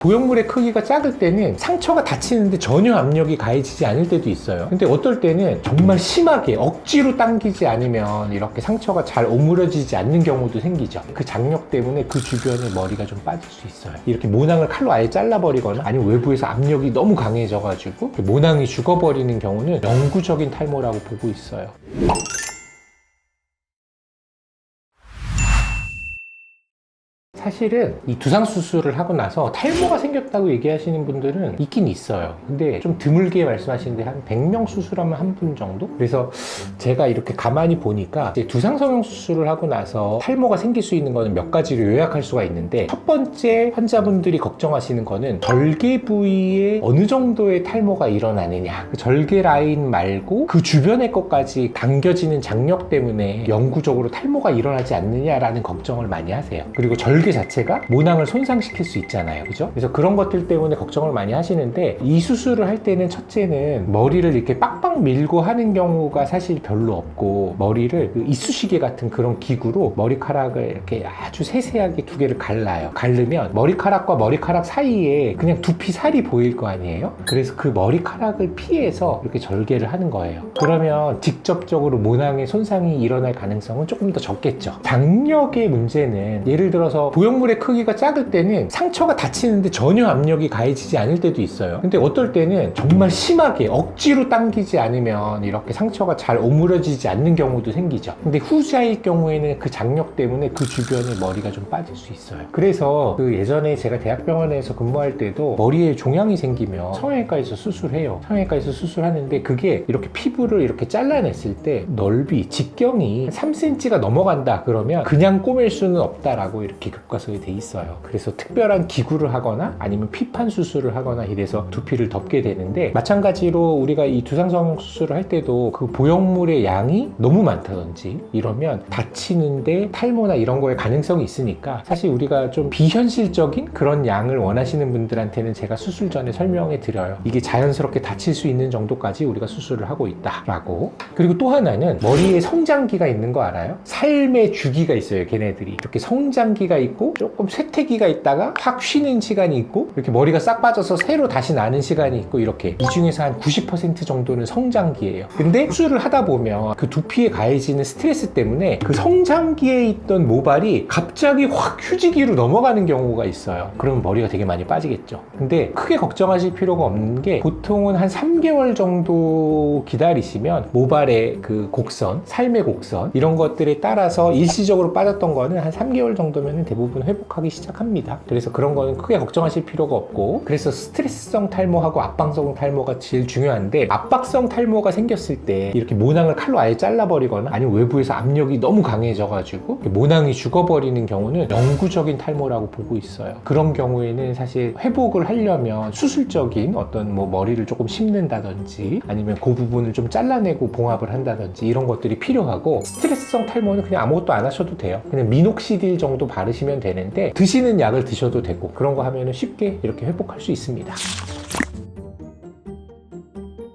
보형물의 크기가 작을 때는 상처가 닫히는데 전혀 압력이 가해지지 않을 때도 있어요. 근데 어떨 때는 정말 심하게 억지로 당기지 않으면 이렇게 상처가 잘 오므려지지 않는 경우도 생기죠. 그 장력 때문에 그 주변에 머리가 좀 빠질 수 있어요. 이렇게 모낭을 칼로 아예 잘라버리거나 아니면 외부에서 압력이 너무 강해져가지고 모낭이 죽어버리는 경우는 영구적인 탈모라고 보고 있어요. 사실은 이 두상 수술을 하고 나서 탈모가 생겼다고 얘기하시는 분들은 있긴 있어요. 근데 좀 드물게 말씀하시는데 한 100명 수술하면 한 분 정도? 그래서 제가 이렇게 가만히 보니까 이제 두상 성형 수술을 하고 나서 탈모가 생길 수 있는 거는 몇 가지로 요약할 수가 있는데, 첫 번째 환자분들이 걱정하시는 거는 절개 부위에 어느 정도의 탈모가 일어나느냐, 그 절개 라인 말고 그 주변의 것까지 당겨지는 장력 때문에 영구적으로 탈모가 일어나지 않느냐라는 걱정을 많이 하세요. 그리고 절개 자체가 모낭을 손상시킬 수 있잖아요, 그죠? 그래서 그런 것들 때문에 걱정을 많이 하시는데, 이 수술을 할 때는 첫째는 머리를 이렇게 빡빡 밀고 하는 경우가 사실 별로 없고, 머리를 그 이쑤시개 같은 그런 기구로 머리카락을 이렇게 아주 세세하게 두 개를 갈라요. 갈르면 머리카락과 머리카락 사이에 그냥 두피 살이 보일 거 아니에요? 그래서 그 머리카락을 피해서 이렇게 절개를 하는 거예요. 그러면 직접적으로 모낭에 손상이 일어날 가능성은 조금 더 적겠죠. 장력의 문제는, 예를 들어서 보형물의 크기가 작을 때는 상처가 닫히는데 전혀 압력이 가해지지 않을 때도 있어요. 근데 어떨 때는 정말 심하게 억지로 당기지 않으면 이렇게 상처가 잘 오므려지지 않는 경우도 생기죠. 근데 후자의 경우에는 그 장력 때문에 그 주변에 머리가 좀 빠질 수 있어요. 그래서 그 예전에 제가 대학병원에서 근무할 때도 머리에 종양이 생기면 성형외과에서 수술해요. 성형외과에서 수술하는데, 그게 이렇게 피부를 이렇게 잘라냈을 때 넓이, 직경이 3cm가 넘어간다 그러면 그냥 꼬맬 수는 없다라고 이렇게 교과서에 돼 있어요. 그래서 특별한 기구를 하거나 아니면 피판 수술을 하거나 이래서 두피를 덮게 되는데, 마찬가지로 우리가 이 두상성형 수술을 할 때도 그 보형물의 양이 너무 많다든지 이러면 다치는데 탈모나 이런 거에 가능성이 있으니까, 사실 우리가 좀 비현실적인 그런 양을 원하시는 분들한테는 제가 수술 전에 설명해 드려요. 이게 자연스럽게 다칠 수 있는 정도까지 우리가 수술을 하고 있다라고. 그리고 또 하나는, 머리에 성장기가 있는 거 알아요? 삶의 주기가 있어요. 걔네들이 이렇게 성장기가 있고 조금 쇠퇴기가 있다가 확 쉬는 시간이 있고, 이렇게 머리가 싹 빠져서 새로 다시 나는 시간이 있고, 이렇게 이 중에서 한 90% 정도는 성장기예요. 근데 수술을 하다 보면 그 두피에 가해지는 스트레스 때문에 그 성장기에 있던 모발이 갑자기 확 휴지기로 넘어가는 경우가 있어요. 그러면 머리가 되게 많이 빠지겠죠. 근데 크게 걱정하실 필요가 없는 게, 보통은 한 3개월 정도 기다리시면 모발의 그 곡선, 삶의 곡선 이런 것들에 따라서 일시적으로 빠졌던 거는 한 3개월 정도면 대부분 회복하기 시작합니다. 그래서 그런 거는 크게 걱정하실 필요가 없고, 그래서 스트레스성 탈모하고 압박성 탈모가 제일 중요한데, 압박성 탈모가 생겼을 때 이렇게 모낭을 칼로 아예 잘라버리거나 아니면 외부에서 압력이 너무 강해져가지고 모낭이 죽어버리는 경우는 영구적인 탈모라고 보고 있어요. 그런 경우에는 사실 회복을 하려면 수술적인 어떤 머리를 조금 심는다든지 아니면 그 부분을 좀 잘라내고 봉합을 한다든지 이런 것들이 필요하고, 스트레스성 탈모는 그냥 아무것도 안 하셔도 돼요. 그냥 미녹시딜 정도 바르시면 되는데, 드시는 약을 드셔도 되고, 그런 거 하면은 쉽게 이렇게 회복할 수 있습니다.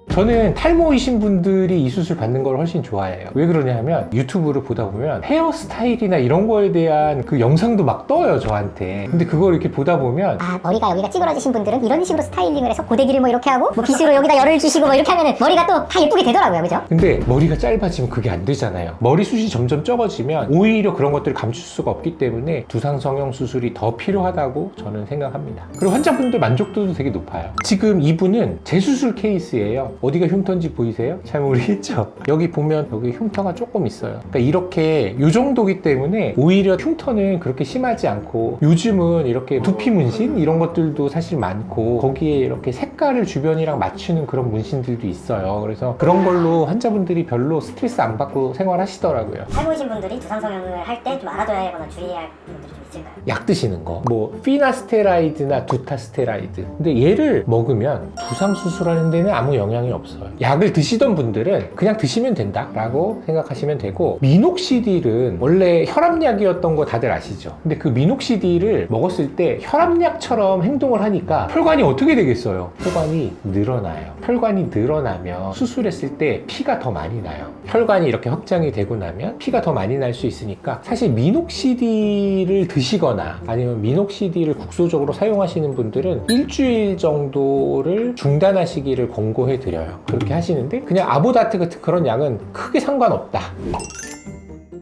저는 탈모이신 분들이 이 수술 받는 걸 훨씬 좋아해요. 왜 그러냐 하면, 유튜브를 보다 보면 헤어스타일이나 이런 거에 대한 그 영상도 막 떠요, 저한테. 근데 그걸 이렇게 보다 보면, 아, 머리가 여기가 찌그러지신 분들은 이런 식으로 스타일링을 해서 고데기를 뭐 이렇게 하고 뭐 빗으로 여기다 열을 주시고 뭐 이렇게 하면은 머리가 또 다 예쁘게 되더라고요, 그죠? 근데 머리가 짧아지면 그게 안 되잖아요. 머리숱이 점점 적어지면 오히려 그런 것들을 감출 수가 없기 때문에 두상 성형 수술이 더 필요하다고 저는 생각합니다. 그리고 환자분들 만족도도 되게 높아요. 지금 이분은 재수술 케이스예요. 어디가 흉터인지 보이세요? 잘 모르겠죠? 여기 보면 여기 흉터가 조금 있어요. 그러니까 이렇게 요 정도기 때문에 오히려 흉터는 그렇게 심하지 않고, 요즘은 이렇게 두피 문신 이런 것들도 사실 많고, 거기에 이렇게 색깔을 주변이랑 맞추는 그런 문신들도 있어요. 그래서 그런 걸로 환자분들이 별로 스트레스 안 받고 생활하시더라고요. 탈모이신 분들이 두상 성형을 할 때 좀 알아둬야 하거나 주의해야 할 부분들이 좀 있을까요? 약 드시는 거, 뭐 피나스테라이드나 두타스테라이드, 근데 얘를 먹으면 두상 수술하는 데는 아무 영향이 없어요. 약을 드시던 분들은 그냥 드시면 된다라고 생각하시면 되고, 미녹시딜은 원래 혈압약이었던 거 다들 아시죠? 근데 그 미녹시딜을 먹었을 때 혈압약처럼 행동을 하니까 혈관이 어떻게 되겠어요? 혈관이 늘어나요. 혈관이 늘어나면 수술했을 때 피가 더 많이 나요. 혈관이 이렇게 확장이 되고 나면 피가 더 많이 날 수 있으니까, 사실 미녹시딜을 드시거나 아니면 미녹시딜을 국소적으로 사용하시는 분들은 일주일 정도를 중단하시기를 권고해 드려요. 그렇게 하시는데 그냥 아보다트 같은 그런 약은 크게 상관없다.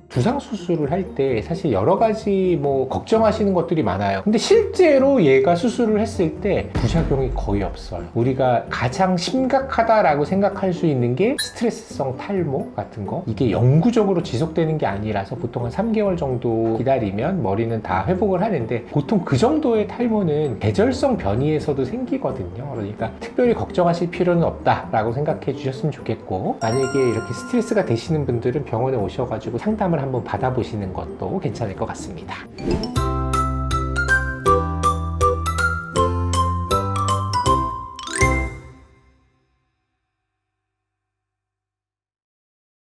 두상 수술을 할 때 사실 여러 가지 뭐 걱정하시는 것들이 많아요. 근데 실제로 얘가 수술을 했을 때 부작용이 거의 없어요. 우리가 가장 심각하다라고 생각할 수 있는 게 스트레스성 탈모 같은 거. 이게 영구적으로 지속되는 게 아니라서 보통 한 3개월 정도 기다리면 머리는 다 회복을 하는데 보통 그 정도의 탈모는 계절성 변이에서도 생기거든요. 그러니까 특별히 걱정하실 필요는 없다라고 생각해 주셨으면 좋겠고, 만약에 이렇게 스트레스가 되시는 분들은 병원에 오셔가지고 상담을 한번 받아보시는 것도 괜찮을 것 같습니다.